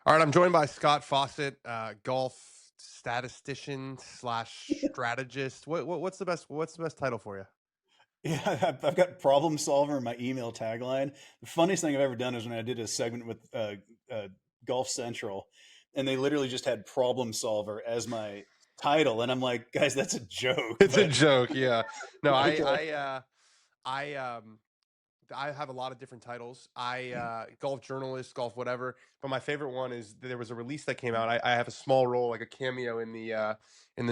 All right, I'm joined by Scott Fawcett, golf statistician slash strategist. What's the best title for you? Yeah, I've got problem solver in my email tagline. The funniest thing I've ever done is when I did a segment with uh, Golf Central, and they literally just had problem solver as my title, and I'm like, guys, that's a joke. It's a But joke, yeah. No, okay, I um I have a lot of different titles. Golf journalist, golf whatever. But my favorite one is there was a release that came out. I have a small role, like a cameo in the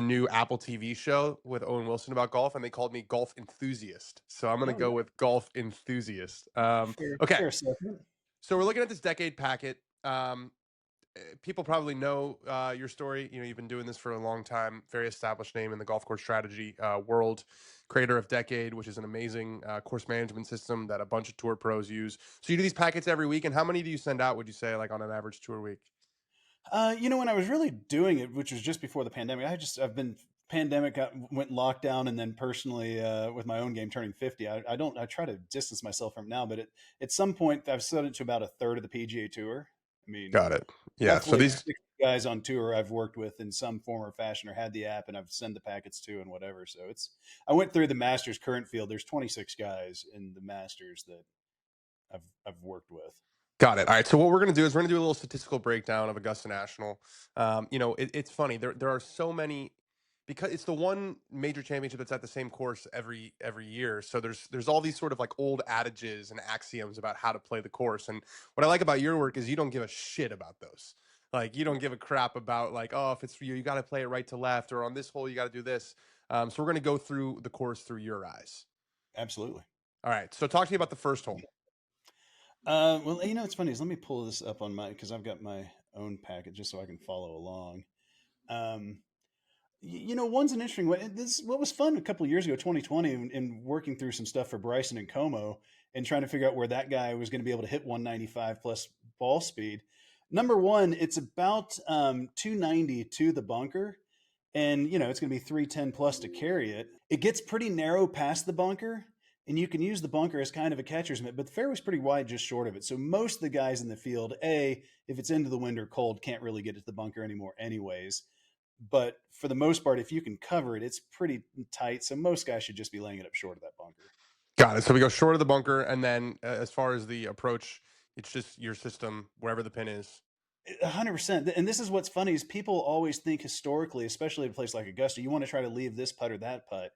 new Apple TV show with Owen Wilson about golf, and they called me golf enthusiast. So I'm gonna oh, go no, with golf enthusiast. fair Okay, assessment. so we're looking at this decade packet. People probably know your story. You know, you've been doing this for a long time. Very established name in the golf course strategy world. Creator of Decade, which is an amazing course management system that a bunch of tour pros use. So you do these packets every week, and how many do you send out? Would you say, like on an average tour week? When I was really doing it, which was just before the pandemic, I've been pandemic went lockdown, and then personally with my own game turning 50, I try to distance myself from it now, but at some point I've set it to about a third of the PGA Tour. I mean, Got it. Yeah. So roughly these 60 guys on tour I've worked with in some form or fashion, or had the app and I've sent the packets to and whatever. So I went through the Masters current field. There's 26 guys in the Masters that I've worked with. got it. All right. So what we're going to do is we're going to do a little statistical breakdown of Augusta National. It's funny. There are so many because it's the one major championship that's at the same course every year. So there's all these sort of like old adages and axioms about how to play the course. And what I like about your work is you don't give a shit about those. Like you don't give a crap about like, oh, if it's for you, you got to play it right to left, or on this hole you got to do this. So we're going to go through the course through your eyes. Absolutely. All right. So talk to me about the first hole. Well, it's funny is let me pull this up on my because I've got my own packet just so I can follow along. Um, one's an interesting one. What was fun a couple of years ago, 2020, and working through some stuff for Bryson and Como and trying to figure out where that guy was going to be able to hit 195 plus ball speed. Number one, it's about 290 to the bunker, and it's going to be 310 plus to carry it. It gets pretty narrow past the bunker, and you can use the bunker as kind of a catcher's mitt, but the fairway's pretty wide just short of it. So most of the guys in the field, if it's into the wind or cold, can't really get it to the bunker anymore anyways. But for the most part, if you can cover it, it's pretty tight. So most guys should just be laying it up short of that bunker. Got it. So we go short of the bunker, and then as far as the approach, it's just your system wherever the pin is. 100%. And this is what's funny is people always think historically, especially at a place like Augusta, you want to try to leave this putt or that putt.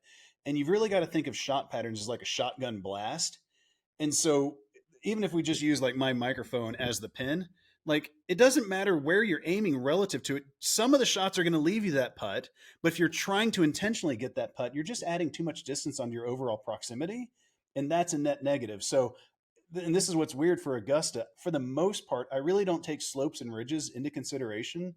And you've really got to think of shot patterns as like a shotgun blast. And so even if we just use like my microphone as the pin, like it doesn't matter where you're aiming relative to it. Some of the shots are going to leave you that putt, but if you're trying to intentionally get that putt, you're just adding too much distance onto your overall proximity, and that's a net negative. So and this is what's weird for Augusta. For the most part, I really don't take slopes and ridges into consideration.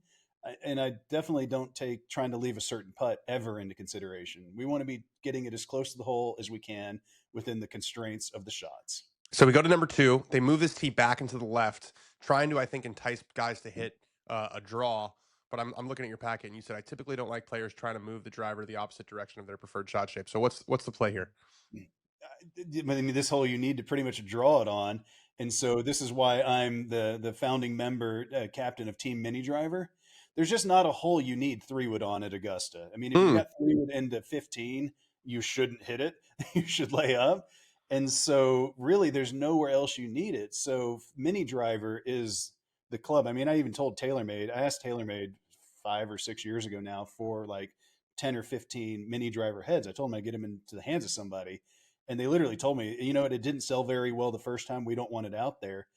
And I definitely don't take trying to leave a certain putt ever into consideration. We want to be getting it as close to the hole as we can within the constraints of the shots. So we go to number two. They move this tee back into the left, trying to, I think, entice guys to hit a draw. But I'm looking at your packet, and you said I typically don't like players trying to move the driver the opposite direction of their preferred shot shape. So what's the play here? I mean, this hole you need to pretty much draw it on, and so this is why I'm the founding member, captain of Team Mini Driver. There's just not a hole you need 3-wood on at Augusta. I mean, if you've Hmm. got 3-wood into 15, you shouldn't hit it. You should lay up, and so really, there's nowhere else you need it. So Mini Driver is the club. I mean, I even told TaylorMade. I asked TaylorMade 5 or 6 years ago now for like 10 or 15 Mini Driver heads. I told them I'd get them into the hands of somebody, and they literally told me, it didn't sell very well the first time. We don't want it out there.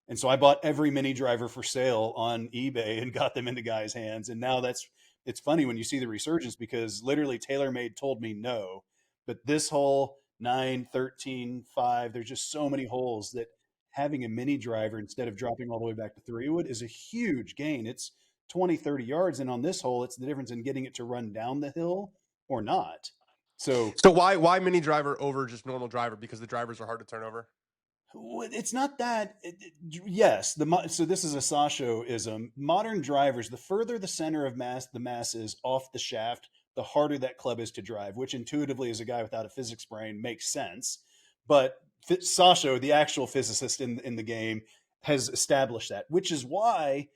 And so I bought every Mini Driver for sale on eBay and got them into guys' hands. And now it's funny when you see the resurgence because literally TaylorMade told me no. But this hole, 9, 13, 5, there's just so many holes that having a Mini Driver instead of dropping all the way back to 3-wood is a huge gain. It's 20, 30 yards. And on this hole, it's the difference in getting it to run down the hill or not. So So why mini driver over just normal driver? Because the drivers are hard to turn over. it's not that. Yes, so this is a Sasho-ism. Modern drivers, the further the center of the mass is off the shaft, the harder that club is to drive, which intuitively, as a guy without a physics brain, makes sense. But Sasho, the actual physicist in the game, has established that, which is why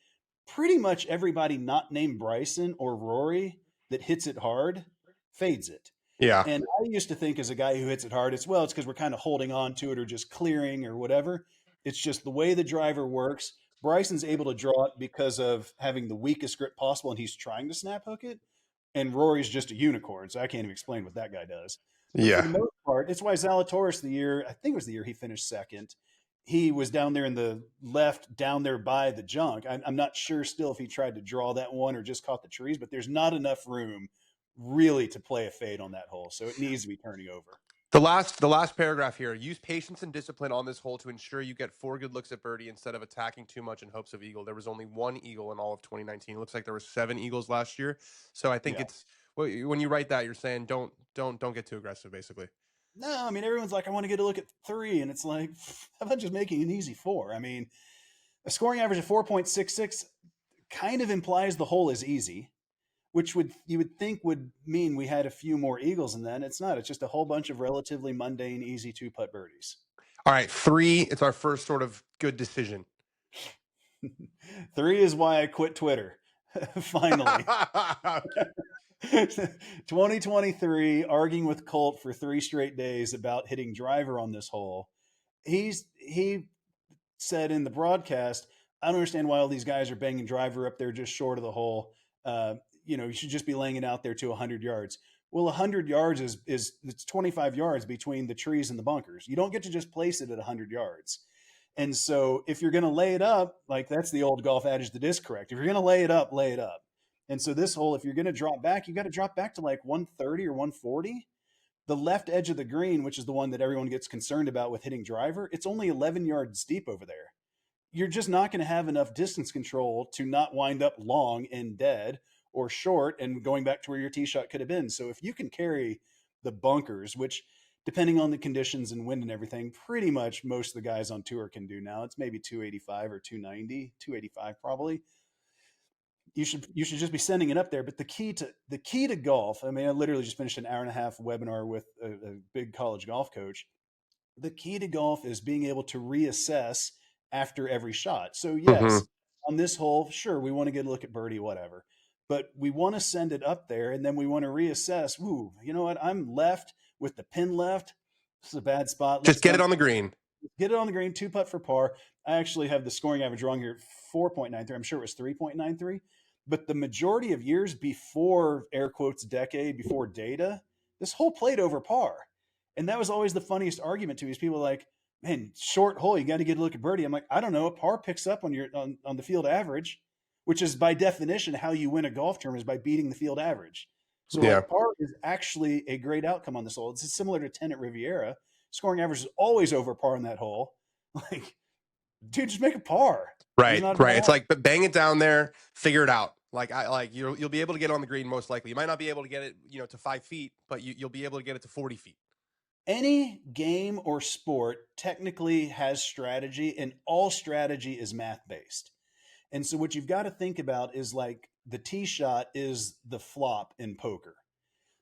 pretty much everybody not named Bryson or Rory that hits it hard fades it. Yeah. And I used to think as a guy who hits it hard, it's because we're kind of holding on to it or just clearing or whatever. It's just the way the driver works. Bryson's able to draw it because of having the weakest grip possible, and he's trying to snap hook it. And Rory's just a unicorn, so I can't even explain what that guy does. But for Yeah. the most part, it's why Zalatoris the year I think it was the year he finished second. He was down there in the left, down there by the junk. I'm not sure still if he tried to draw that one or just caught the trees, but there's not enough room really to play a fade on that hole, so it needs to be turning over. The last paragraph here. Use patience and discipline on this hole to ensure you get 4 good looks at birdie instead of attacking too much in hopes of eagle. There was only one eagle in all of 2019. It looks like there was 7 eagles last year. So I think Yeah. it's when you write that, you're saying don't get too aggressive, basically. No, I mean everyone's like, I want to get a look at three, and it's like, how about just making an easy four? I mean, a scoring average of 4.66 kind of implies the hole is easy, which would you would think would mean we had a few more eagles than that. It's not. It's just a whole bunch of relatively mundane, easy two putt birdies. All right, three. It's our first sort of good decision. Three is why I quit Twitter. Finally. Okay. 2023, arguing with Colt for 3 straight days about hitting driver on this hole. He said in the broadcast, I don't understand why all these guys are banging driver up there just short of the hole. You should just be laying it out there to 100 yards. Well, 100 yards is it's 25 yards between the trees and the bunkers. You don't get to just place it at 100 yards. And so if you're going to lay it up, like that's the old golf adage that is correct. If you're going to lay it up, lay it up. And so this hole, if you're going to drop back, you got to drop back to like 130 or 140. The left edge of the green, which is the one that everyone gets concerned about with hitting driver, it's only 11 yards deep over there. You're just not going to have enough distance control to not wind up long and dead or short and going back to where your tee shot could have been. So if you can carry the bunkers, which depending on the conditions and wind and everything, pretty much most of the guys on tour can do now. It's maybe 285 or 290, 285 probably. You should just be sending it up there. But the key to golf, I mean, I literally just finished an hour and a half webinar with a big college golf coach. The key to golf is being able to reassess after every shot. So Hmm. yes, on this hole, sure, we want to get a look at birdie, whatever. But we want to send it up there and then we want to reassess. Ooh, you know what? I'm left with the pin left. This is a bad spot. Let's Just get it dump on the green. get it on the green, two putt for par. I actually have the scoring average wrong here, 4.93. I'm sure it was 3.93. But the majority of years before air quotes decade, before data, this hole played over par. And that was always the funniest argument to me is people are like, man, short hole, you got to get a look at birdie. I'm like, I don't know. A par picks up on the field average, which is by definition how you win a golf tournament is by beating the field average. So Yeah. like par is actually a great outcome on this hole. It's similar to 10 at Riviera. Scoring average is always over par in that hole. Like, dude, just make a par. There's Right. not Right. It's enough. like bang it down there, figure it out. Like you'll be able to get on the green most likely. You might not be able to get it, to 5 feet, but you'll be able to get it to 40 feet. Any game or sport technically has strategy, and all strategy is math based. And so what you've got to think about is like the tee shot is the flop in poker.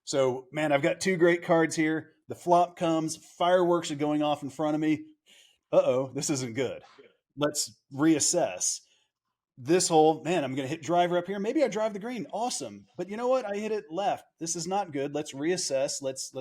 So, man, I've got two great cards here. The flop comes, fireworks are going off in front of me. Uh-oh, this isn't good. Let's reassess. This hole, man, I'm going to hit driver up here. Maybe I drive the green. Awesome. But you know what? I hit it left. This is not good. Let's reassess. Let's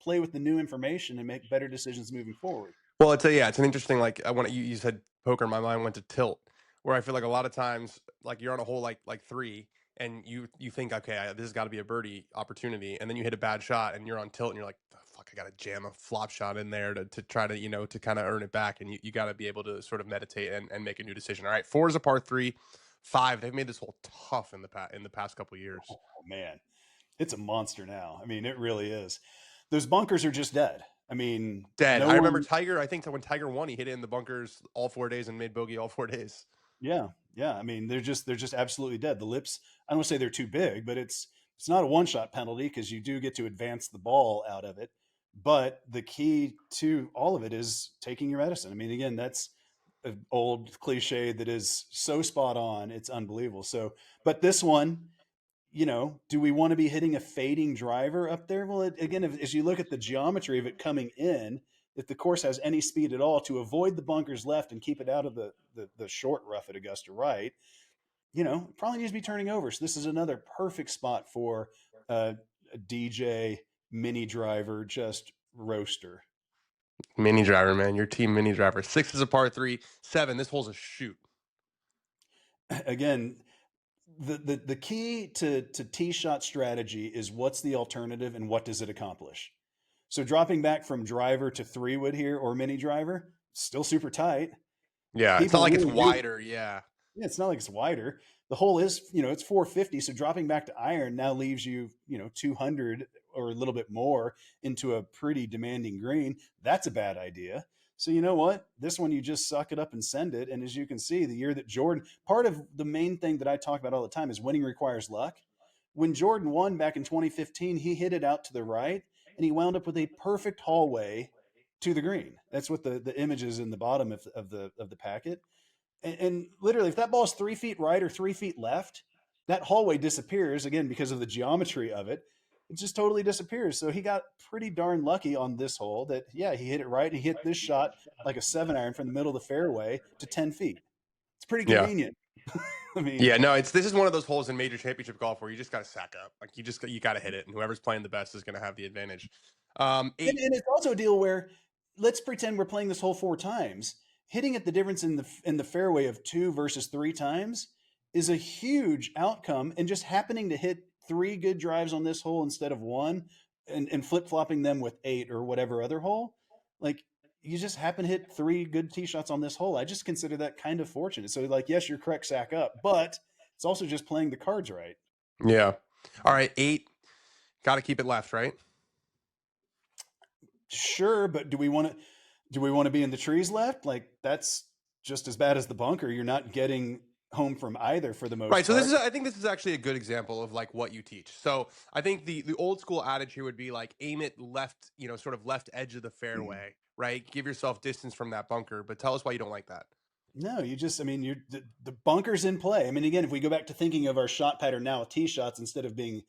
play with the new information and make better decisions moving forward. Well, it's an interesting when you said poker, my mind went to tilt, where I feel like a lot of times like you're on a hole like three, and you think okay, this has got to be a birdie opportunity, and then you hit a bad shot and you're on tilt and you're like, "Oh, fuck, I got to jam a flop shot in there to try to to kind of earn it back, and you got to be able to sort of meditate and make a new decision. All right, four is a par three, five they've made this hole tough in the past couple years. Oh, man, it's a monster now. I mean, it really is. Those bunkers are just dead. I mean, Dead. no I remember one. Tiger. I think that when Tiger won, he hit it in the bunkers all 4 days and made bogey all 4 days. Yeah, yeah. I mean, they're just absolutely dead. The lips. I don't want to say they're too big, but it's not a one shot penalty because you do get to advance the ball out of it. But the key to all of it is taking your medicine. I mean, again, that's an old cliche that is so spot on. It's unbelievable. So, but this one, do we want to be hitting a fading driver up there? Well, again, as you look at the geometry of it coming in, if the course has any speed at all, to avoid the bunkers left and keep it out of the short rough at Augusta, right? probably needs to be turning over. So this is another perfect spot for a DJ mini driver, just roaster. Mini driver, man. Your team mini driver. Six is a par three. Seven. This hole's a shoot. Again, the key to tee shot strategy is what's the alternative and what does it accomplish. So dropping back from driver to three wood here or mini driver, still super tight. Yeah, it's not People like it's really do. wider. Yeah, Yeah, it's not like it's wider. The hole is, it's 450. So dropping back to iron now leaves you, 200 or a little bit more into a pretty demanding green. That's a bad idea. So you know what? This one you just suck it up and send it. And as you can see, the year that Jordan, part of the main thing that I talk about all the time is winning requires luck. When Jordan won back in 2015, he hit it out to the right and he wound up with a perfect hallway to the green. That's what the image is in the bottom of the packet. And literally, if that ball is 3 feet right or 3 feet left, that hallway disappears again because of the geometry of it. It just totally disappears. So he got pretty darn lucky on this hole that, yeah, he hit it right. He hit this shot like a 7 iron from the middle of the fairway to 10 feet. It's pretty yeah, convenient. I mean, yeah. No, it's this is one of those holes in major championship golf where you just got to sack up. Like you got to hit it, and whoever's playing the best is going to have the advantage. And, Eight. and it's also a deal where let's pretend we're playing this hole four times. Hitting it the difference in the fairway of two versus three times is a huge outcome, and just happening to hit three good drives on this hole instead of one, and flip flopping them with eight or whatever other hole, like you just happen to hit three good tee shots on this hole. I just consider that kind of fortunate. So, like, yes, you're correct, sack up, but it's also just playing the cards right. Yeah. All right. Eight. Got to keep it left, right? Sure, but do we want to be in the trees left? Like that's just as bad as the bunker. You're not getting home from either for the Right. most So this part. is I think this is actually a good example of like what you teach. So I think the old school adage here would be like aim it left, sort of left edge of the fairway, right? Give yourself distance from that bunker, but tell us why you don't like that. No, I mean, the bunker's in play. I mean, again, if we go back to thinking of our shot pattern now with tee shots instead of being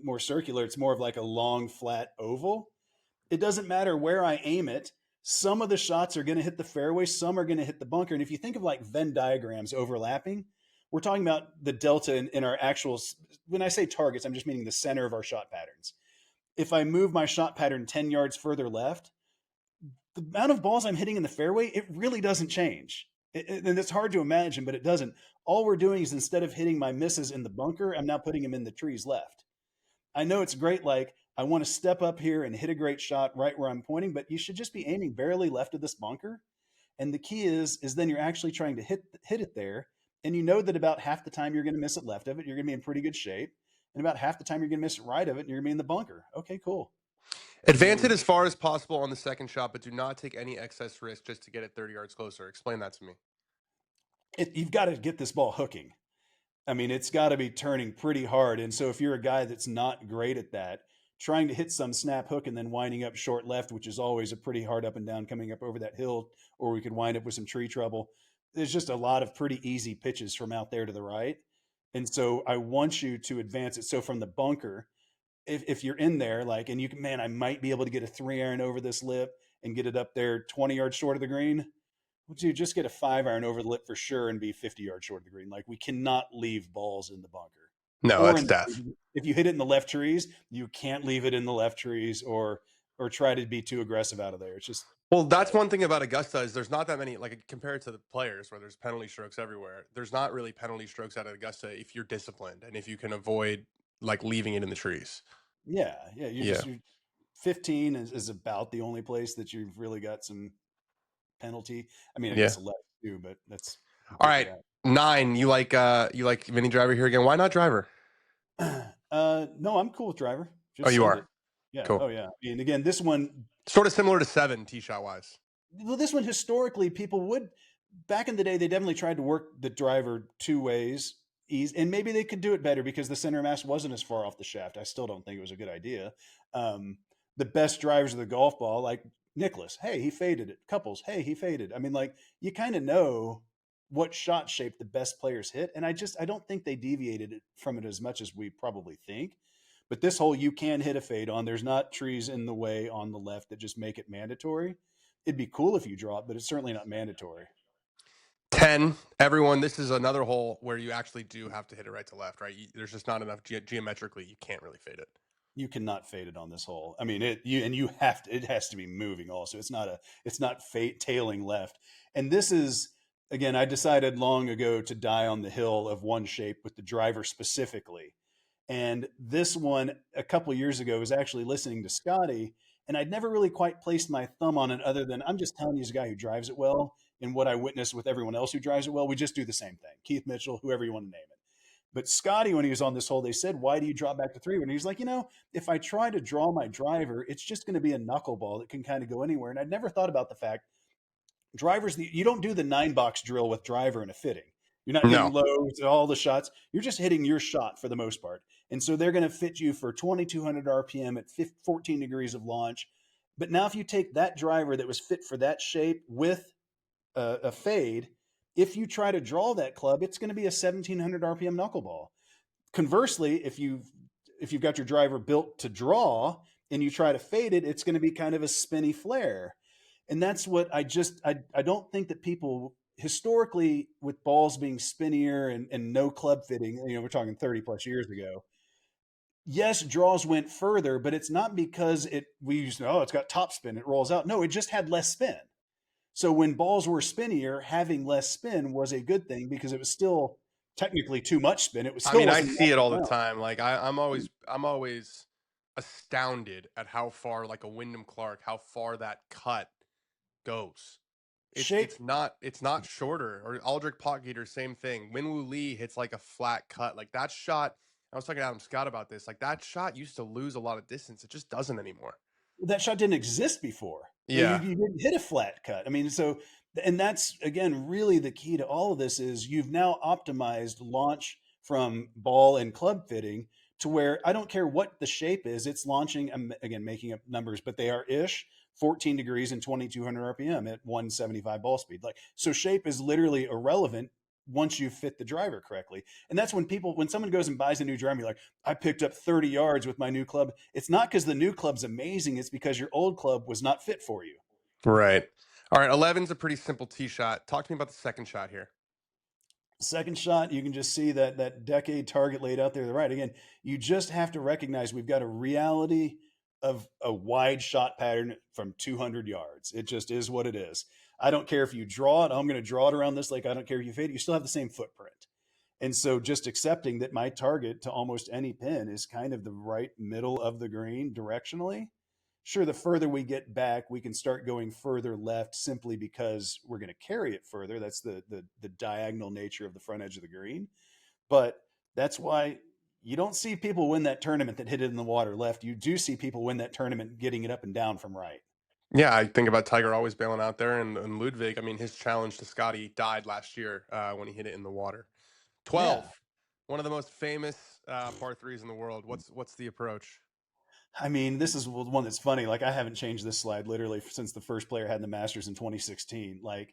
more circular, it's more of like a long, flat oval. It doesn't matter where I aim it. Some of the shots are going to hit the fairway, some are going to hit the bunker. And if you think of like Venn diagrams overlapping, we're talking about the delta in our actual. When I say targets, I'm just meaning the center of our shot patterns. If I move my shot pattern 10 yards further left, the amount of balls I'm hitting in the fairway, it really doesn't change. And it's hard to imagine, but it doesn't. All we're doing is instead of hitting my misses in the bunker, I'm now putting them in the trees left. I know it's great. Like I want to step up here and hit a great shot right where I'm pointing, but you should just be aiming barely left of this bunker. And the key is then you're actually trying to hit it there, and you know that about half the time you're going to miss it left of it, you're going to be in pretty good shape, and about half the time you're going to miss it right of it, and you're going to be in the bunker. Okay, cool. Advance it No, as far as possible on the second shot, but do not take any excess risk just to get it 30 yards closer. Explain that to me. you've got to get this ball hooking. I mean, it's got to be turning pretty hard. And so if you're a guy that's not great at that, trying to hit some snap hook and then winding up short left, which is always a pretty hard up and down coming up over that hill, or we could wind up with some tree trouble. There's just a lot of pretty easy pitches from out there to the right. And so I want you to advance it. So from the bunker, if you're in there, like, and you can, man, I might be able to get a 3 iron over this lip and get it up there 20 yards short of the green. Would you just get a 5 iron over the lip for sure and be 50 yards short of the green? Like we cannot leave balls in the bunker, No, or that's in death. if you hit it in the left trees, you can't leave it in the left trees, or try to be too aggressive out of there. It's just Well, bad. that's one thing about Augusta is there's not that many like compared to the players where there's penalty strokes everywhere. There's not really penalty strokes out of Augusta if you're disciplined and if you can avoid like leaving it in the trees. Yeah, yeah. Yeah. You're 15 is about the only place that you've really got some penalty. I mean, I Yeah. guess 11 too, but that's All with right. that. Nine. You like mini driver here again. Why not driver? No, I'm cool with driver. Oh, Just you send it. are. Yeah. Cool. Oh yeah. I mean, again, this one Sort of similar to seven tee shot wise. well, this one historically people would back in the day they definitely tried to work the driver two ways ease and maybe they could do it better because the center mass wasn't as far off the shaft. I still don't think it was a good idea. um, the best drivers of the golf ball, like Nicholas, hey, he faded it. Couples, hey, he faded. I mean, like, you kind of know what shot shape the best players hit, and I don't think they deviated it from it as much as we probably think. But this hole you can hit a fade on. There's not trees in the way on the left that just make it mandatory. It'd be cool if you draw it, but it's certainly not mandatory. 10. Everyone, this is another hole where you actually do have to hit it right to left, right? There's just not enough geometrically. You can't really fade it. You cannot fade it on this hole. I mean, you have to. It has to be moving also. It's not tailing left. And this is again. I decided long ago to die on the hill of one shape with the driver specifically. And this one a couple of years ago was actually listening to Scotty, and I'd never really quite placed my thumb on it other than I'm just telling you as a guy who drives it well and what I witnessed with everyone else who drives it well. We just do the same thing. Keith Mitchell, whoever you want to name it. But Scotty, when he was on this hole, they said, "Why do you drop back to three?" And he's like, if I try to draw my driver, it's just going to be a knuckleball that can kind of go anywhere. And I'd never thought about the fact drivers, you don't do the 9 box drill with driver and a fitting. You're not hitting No. low to all the shots. You're just hitting your shot for the most part. And so they're going to fit you for 2,200 RPM at 14 degrees of launch. But now, if you take that driver that was fit for that shape with a fade, if you try to draw that club, it's going to be a 1,700 RPM knuckleball. Conversely, if you've got your driver built to draw and you try to fade it, it's going to be kind of a spinny flare. And that's what I don't think that people historically with balls being spinnier and no club fitting, we're talking 30 plus years ago. Yes, draws went further, but it's not because we used it's got top spin, it rolls out. No, it just had less spin. So when balls were spinnier, having less spin was a good thing because it was still technically too much spin. It was I still mean, I wasn't see it knocking all the around. time. Like I'm always astounded at how far like a Wyndham Clark, how far that cut goes. It's Shape it's not it's not shorter. Or Aldrich Potgieter, same thing. Winwoo Lee hits like a flat cut. Like that shot. I was talking to Adam Scott about this. Like that shot used to lose a lot of distance. It just doesn't anymore. that shot didn't exist before. You Yeah. didn't hit a flat cut. I mean, so and that's again really the key to all of this is you've now optimized launch from ball and club fitting to where I don't care what the shape is, it's launching. I'm again making up numbers, but they are ish 14 degrees and 2,200 RPM at 175 ball speed. Like so, shape is literally irrelevant once you fit the driver correctly. And that's when someone goes and buys a new driver, you're like, I picked up 30 yards with my new club. It's not because the new club's amazing. It's because your old club was not fit for you. Right. All right. 11's a pretty simple tee shot. Talk to me about the second shot here. Second shot, you can just see that decade target laid out there to the right. Again, you just have to recognize we've got a reality of a wide shot pattern from 200 yards. It just is what it is. I don't care if you draw it. I'm going to draw it around this lake. I don't care if you fade it. You still have the same footprint. And so just accepting that my target to almost any pin is kind of the right middle of the green directionally. Sure, the further we get back, we can start going further left simply because we're going to carry it further. That's the diagonal nature of the front edge of the green. But that's why you don't see people win that tournament that hit it in the water left. You do see people win that tournament getting it up and down from right. Yeah, I think about Tiger always bailing out there, and Ludwig. I mean, his challenge to Scotty died last year when he hit it in the water. Yeah. 12, one of the most famous par threes in the world. What's the approach? I mean, this is one that's funny. Like, I haven't changed this slide literally since the first player had the Masters in 2016. Like,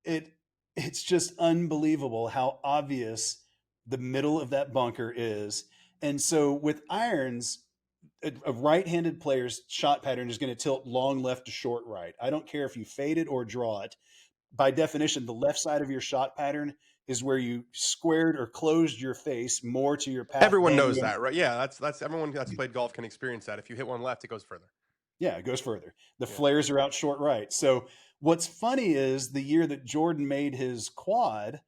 it it's just unbelievable how obvious the middle of that bunker is. And so with irons, a right-handed player's shot pattern is going to tilt long left to short right. I don't care if you fade it or draw it. By definition, the left side of your shot pattern is where you squared or closed your face more to your path Everyone than knows you. that, right? Yeah, that's everyone that's played golf can experience that. If you hit one left, it goes further. Yeah, it goes further. The Yeah. flares are out short right. So what's funny is the year that Jordan made his quad,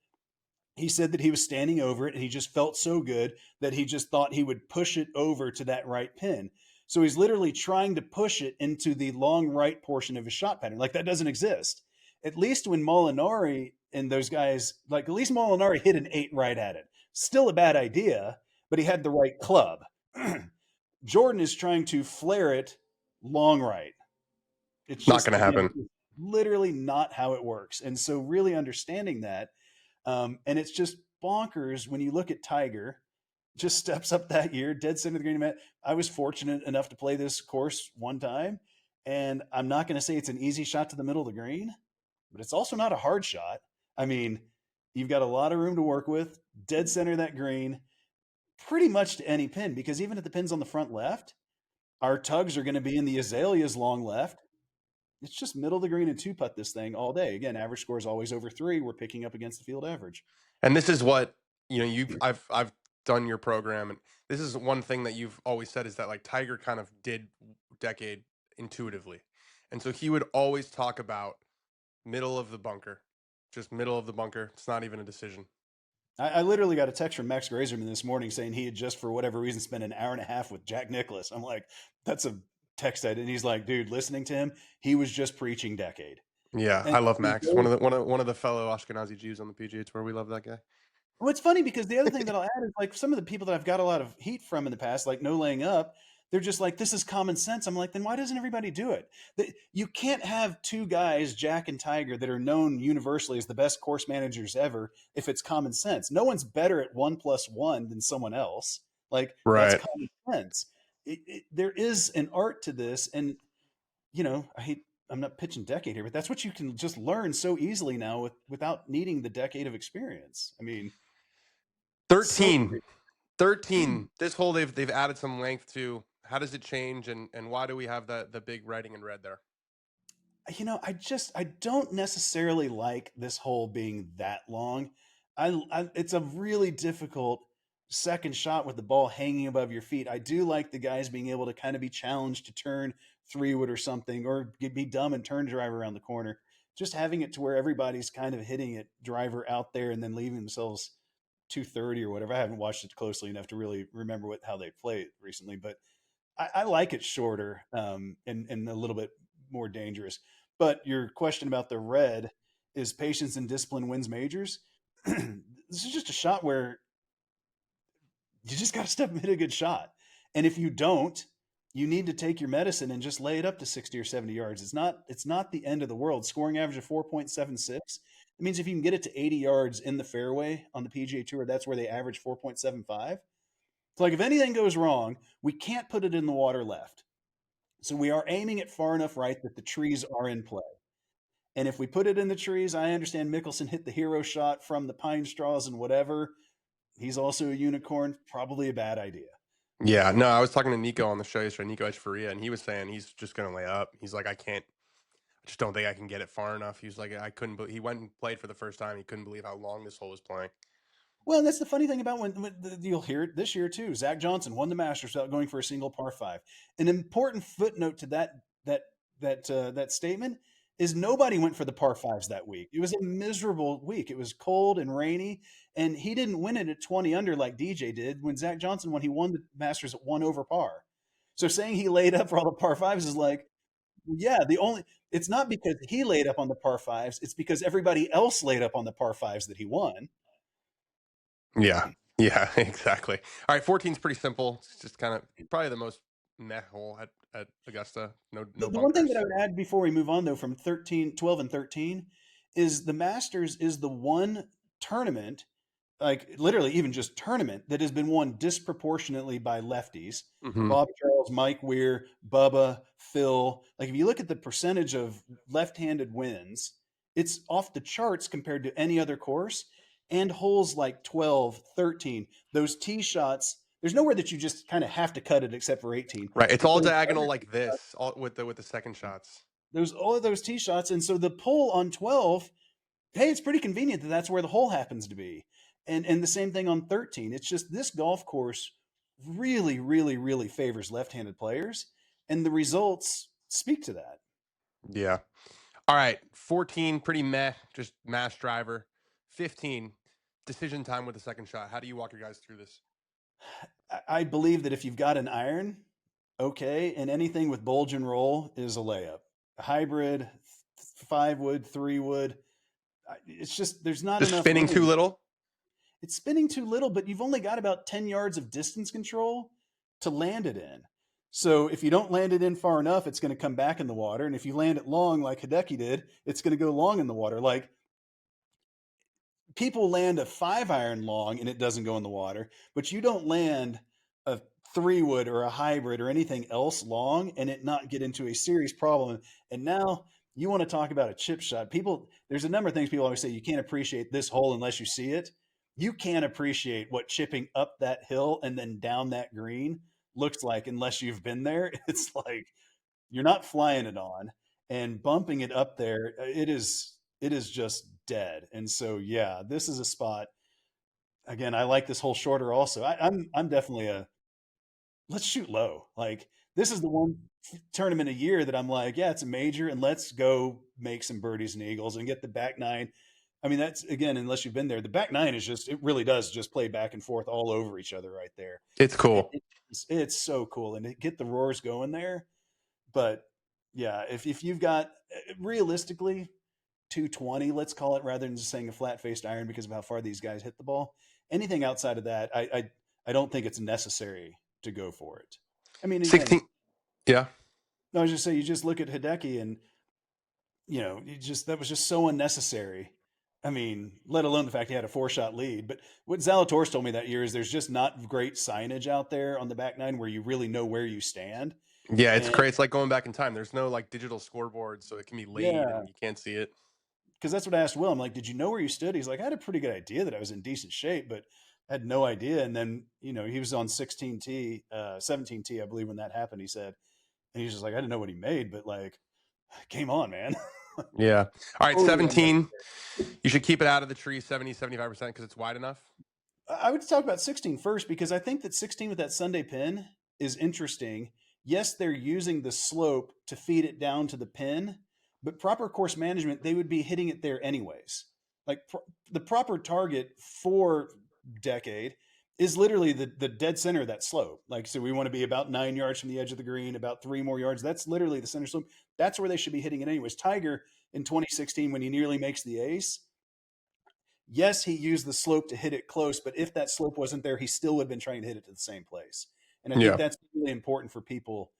he said that he was standing over it and he just felt so good that he just thought he would push it over to that right pin. So he's literally trying to push it into the long right portion of his shot pattern. Like that doesn't exist. At least when Molinari and those guys, like at least Molinari hit an 8 right at it. Still a bad idea, but he had the right club. Jordan is trying to flare it long right. It's Not just, going to again, happen. literally not how it works. And so, really understanding that, and it's just bonkers when you look at Tiger, just steps up that year, dead center of the green. I was fortunate enough to play this course one time, and I'm not going to say it's an easy shot to the middle of the green, but it's also not a hard shot. I mean, you've got a lot of room to work with, dead center of that green, pretty much to any pin, because even if the pin's on the front left, our tugs are going to be in the azaleas long left. It's just middle of the green and two putt this thing all day. Again, average score is always over 3. We're picking up against the field average. And this is what, I've done your program, and this is one thing that you've always said is that like Tiger kind of did decade intuitively. And so he would always talk about middle of the bunker. Just middle of the bunker. It's not even a decision. I literally got a text from Max Grazerman this morning saying he had just, for whatever reason, spent an hour and a half with Jack Nicklaus. I'm like, that's a text I did. And he's like, dude, listening to him, he was just preaching decade. Yeah, And I love he Max. goes, One of the fellow Ashkenazi Jews on the PGA Tour. We love that guy. well, it's funny because the other thing that I'll add is like some of the people that I've got a lot of heat from in the past, like no laying up, they're just like, this is common sense. I'm like, then why doesn't everybody do it? You can't have two guys, Jack and Tiger, that are known universally as the best course managers ever if it's common sense. No one's better at 1+1 than someone else. Like, that's Right. common sense. There is an art to this. And, I'm not pitching decade here, but that's what you can just learn so easily now without needing the decade of experience. I mean, so 13. 13. This hole they've added some length to. How does it change, and why do we have the big writing in red there? I don't necessarily like this hole being that long. It's a really difficult second shot with the ball hanging above your feet. I do like the guys being able to kind of be challenged to turn 3-wood or something, or be dumb and turn driver around the corner. Just having it to where everybody's kind of hitting it driver out there and then leaving themselves 230 or whatever. I haven't watched it closely enough to really remember how they played recently, but I like it shorter, and a little bit more dangerous. But your question about the red is patience and discipline wins majors. This is just a shot where you just got to step and hit a good shot. And if you don't, you need to take your medicine and just lay it up to 60 or 70 yards. It's not the end of the world. Scoring average of 4.76. It means if you can get it to 80 yards in the fairway on the PGA Tour, that's where they average 4.75. So like if anything goes wrong, we can't put it in the water left. So we are aiming it far enough right that the trees are in play. And if we put it in the trees, I understand Mickelson hit the hero shot from the pine straws and whatever. He's also a unicorn. Probably a bad idea. Yeah, no, I was talking to Nico on the show yesterday, Nico Echeverria, and he was saying he's just going to lay up. He's like, I just don't think I can get it far enough. He was like, I couldn't. He went and played for the first time. He couldn't believe how long this hole was playing. Well, that's the funny thing about when you'll hear it this year too. Zach Johnson won the Masters without going for a single par five. An important footnote to that statement is nobody went for the par fives that week. It was a miserable week. It was cold and rainy, and he didn't win it at 20 under like DJ did. When Zach Johnson won, he won the Masters at 1 over par. So saying he laid up for all the par fives is like, yeah, it's not because he laid up on the par fives. It's because everybody else laid up on the par fives that he won. Yeah, yeah, exactly. All right, 14 is pretty simple. It's just kind of probably the most meh hole at Augusta. No, The, no the one thing that bunkers. I would add before we move on, though, from 12 and 13, is the Masters is the one tournament, like literally even just tournament, that has been won disproportionately by lefties. Hmm. Bob Charles, Mike Weir, Bubba, Phil. Like if you look at the percentage of left-handed wins, it's off the charts compared to any other course. And holes like 12, 13, those tee shots, there's nowhere that you just kind of have to cut it except for 18. Right, it's But all those diagonal other like this, all with the second shots. there's all of those tee shots, and so the pull on 12, hey, it's pretty convenient that that's where the hole happens to be, and the same thing on 13. It's just this golf course really, really, really favors left-handed players, and the results speak to that. Yeah. All right, 14, pretty meh, just mass driver. 15, decision time with the second shot. How do you walk your guys through this? I believe that if you've got an iron, okay, and anything with bulge and roll is a layup. A hybrid, 5-wood, 3-wood, it's just there's not Just enough spinning too room. little? It's spinning too little, but you've only got about 10 yards of distance control to land it in. So if you don't land it in far enough, it's going to come back in the water. And if you land it long, like Hideki did, it's going to go long in the water. Like people land a 5-iron long and it doesn't go in the water, but you don't land a 3-wood or a hybrid or anything else long and it not get into a serious problem. And now you want to talk about a chip shot. There's a number of things people always say you can't appreciate this hole unless you see it. You can't appreciate what chipping up that hill and then down that green looks like unless you've been there. It's like you're not flying it on. and bumping it up there, it is just dead. And so yeah, this is a spot. Again, I like this whole shorter also. I'm definitely a let's shoot low. Like this is the one tournament a year that I'm like, yeah, it's a major, and let's go make some birdies and eagles and get the back nine. I mean, that's again, unless you've been there, the back nine is just it really does just play back and forth all over each other right there. It's And cool. it's so cool, and to get the roars going there. But yeah, if you've got realistically 220, let's call it, rather than just saying a flat faced iron because of how far these guys hit the ball. Anything outside of that, I don't think it's necessary to go for it. I mean, again, 16. Yeah. I was just say you just look at Hideki and you just that was just so unnecessary. I mean, let alone the fact he had a 4-shot lead. But what Zalatoris told me that year is there's just not great signage out there on the back nine where you really know where you stand. Yeah, it's And crazy. It's like going back in time. There's no like digital scoreboard, so it can be laid yeah, and you can't see it. because that's what I asked Will. I'm like, did you know where you stood? He's like, I had a pretty good idea that I was in decent shape, but I had no idea. And then, he was on 16T, 17T, I believe, when that happened, he said. And he's just like, I didn't know what he made, but like, game on, man. Yeah. All right, Totally 17. unnecessary. You should keep it out of the tree 70, 75% because it's wide enough. I would talk about 16 first because I think that 16 with that Sunday pin is interesting. Yes, they're using the slope to feed it down to the pin, but proper course management, they would be hitting it there anyways. Like the proper target for decade is literally the dead center of that slope. Like, so we want to be about 9 yards from the edge of the green, about 3 more yards. That's literally the center slope. That's where they should be hitting it anyways. Tiger in 2016, when he nearly makes the ace, yes, he used the slope to hit it close, but if that slope wasn't there, he still would have been trying to hit it to the same place. And I think Yeah. that's really important for people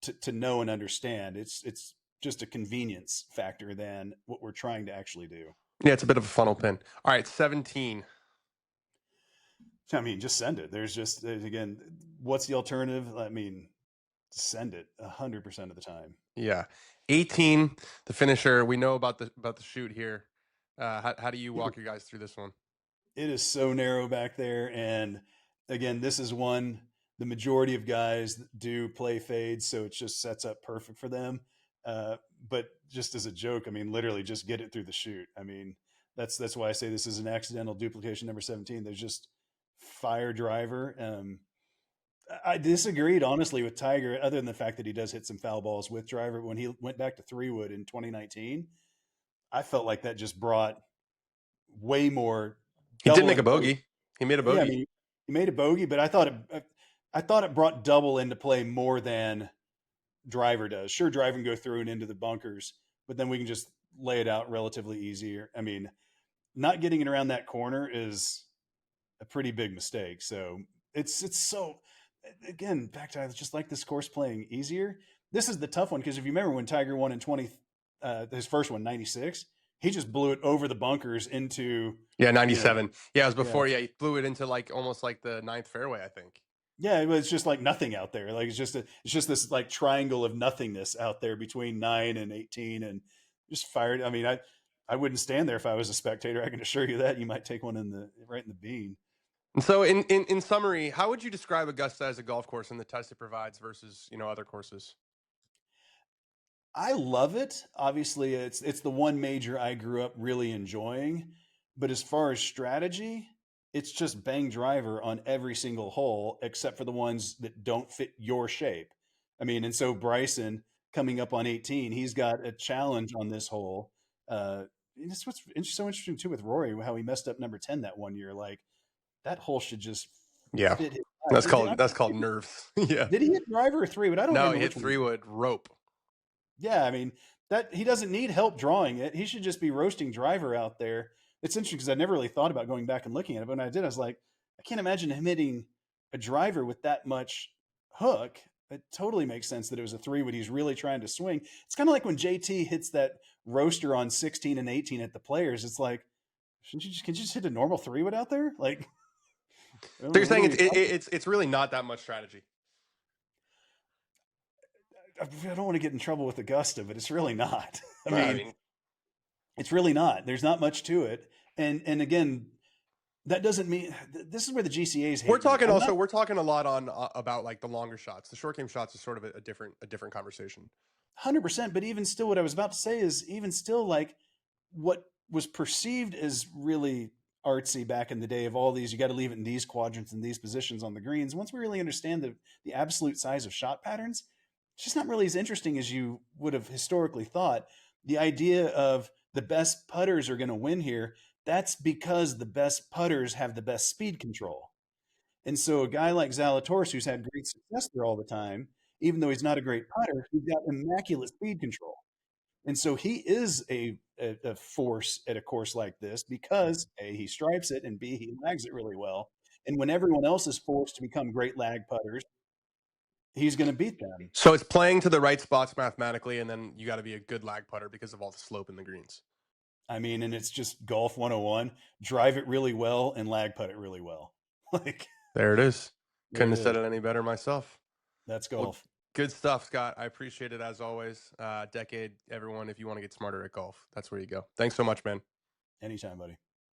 to know and understand. It's just a convenience factor than what we're trying to actually do. Yeah, it's a bit of a funnel pin. All right, 17. I mean, just send it. There's just again, what's the alternative? I mean, send it 100% of the time. Yeah. 18, the finisher. We know about the shoot here. How do you walk your guys through this one? It is so narrow back there. And again, this is one the majority of guys do play fades, so it just sets up perfect for them. Uh, but just as a joke, I mean, literally just get it through the chute. I mean, that's why I say this is an accidental duplication number 17. There's just fire driver. I disagreed honestly with Tiger, other than the fact that he does hit some foul balls with driver. When he went back to 3 wood in 2019, I felt like that just brought way more He did double make a into play. bogey. He made a Yeah, I bogey. mean, he made a bogey, but I thought it brought double into play more than driver does. Sure, driver can go through and into the bunkers, but then we can just lay it out relatively easier. I mean, not getting it around that corner is a pretty big mistake. So it's so again back to I just like this course playing easier. This is the tough one because if you remember when Tiger won in 20, his first one 96, he just blew it over the bunkers into Yeah, you know 97. Yeah, it was yeah before. Yeah, he blew it into like almost like the ninth fairway, I think. yeah, it was just like nothing out there. Like it's just this like triangle of nothingness out there between 9 and 18, and just fired. I mean, I wouldn't stand there if I was a spectator. I can assure you that you might take one in the right in the bean. And so, in summary, how would you describe Augusta as a golf course and the test it provides versus other courses? I love it. Obviously, it's the one major I grew up really enjoying. But as far as strategy, it's just bang driver on every single hole except for the ones that don't fit your shape. I mean, and so Bryson coming up on 18, he's got a challenge on this hole. That's what's so interesting too with Rory, how he messed up number 10 that one year. Like that hole should just Yeah, fit his that's size. called nerves. Yeah. Did he hit driver or three? But I don't No, remember he hit which one. 3 wood rope. Yeah, I mean that he doesn't need help drawing it. He should just be roasting driver out there. It's interesting because I never really thought about going back and looking at it. But when I did, I was like, I can't imagine him hitting a driver with that much hook. It totally makes sense that it was a 3 wood he's really trying to swing. It's kind of like when JT hits that roaster on 16 and 18 at the players. It's like, shouldn't you just can you just hit a normal 3 wood out there? Like, So you're what saying are we talking? it's really not that much strategy. I don't want to get in trouble with Augusta, but it's really not. I I mean, mean, it's really not. There's not much to it. And again, that doesn't mean this is where the GCA's we're hate me. talking I'm not. also we're talking a lot on about like the longer shots. The short game shots is sort of a different conversation. 100%. But even still, what I was about to say is, even still, like, what was perceived as really artsy back in the day of all these, you got to leave it in these quadrants and these positions on the greens. Once we really understand the absolute size of shot patterns, it's just not really as interesting as you would have historically thought. The idea of the best putters are going to win here, that's because the best putters have the best speed control. And so a guy like Zalatoris, who's had great success there all the time, even though he's not a great putter, he's got immaculate speed control. And so he is a force at a course like this because A, he stripes it, and B, he lags it really well. And when everyone else is forced to become great lag putters, he's going to beat them. So it's playing to the right spots mathematically, and then you got to be a good lag putter because of all the slope in the greens. I mean, and it's just golf 101. Drive it really well and lag putt it really well. Like, There it is. there Couldn't it have said is. it any better myself. That's Well, golf. good stuff, Scott. I appreciate it as always. Decade, everyone, if you want to get smarter at golf, that's where you go. Thanks so much, man. Anytime, buddy.